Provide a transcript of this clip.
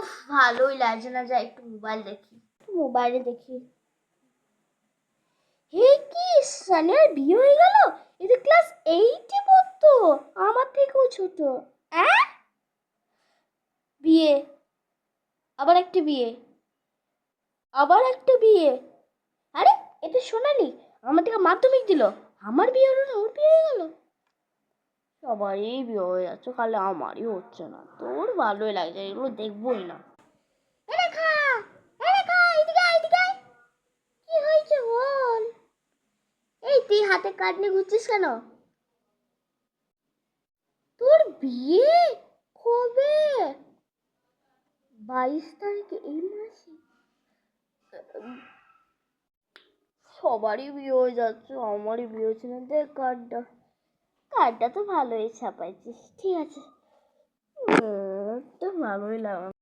উফ, ভালোই লাগছে না, যা একটু মোবাইল দেখি, মোবাইলে দেখি। হে কি, সানিয়ার বিয়ে হয়ে গেল? এ তো ক্লাস 8-এ পড়তো, আমার থেকেও ছোট। বিয়ে, আবার একটা বিয়ে, আবার একটা বিয়ে। আরে, এটা সোনালি আমার থেকে মাধ্যমিক দিল, আমার বিয়ে হলো না, ওর বিয়ে হয়ে গেল। সবারই বিয়ে হয়ে যাচ্ছে, খালি আমারই হচ্ছে না। তোর ভালোই লাগছে, এগুলো দেখবোই না। কি হয়েছে বল? এই তুই হাতে কার্ড নিয়ে ঘুরছিস কেন? তোর বিয়ে কবে? 22 তারিখে, এই মাসে? সবারই বিয়ে হয়ে যাচ্ছে, আমারই বিয়ে হচ্ছে না। দেখ কার্ডটা, কার্ডটা তো ভালোই ছাপাইছিস, ঠিক আছে। তো ভালোই লাগে।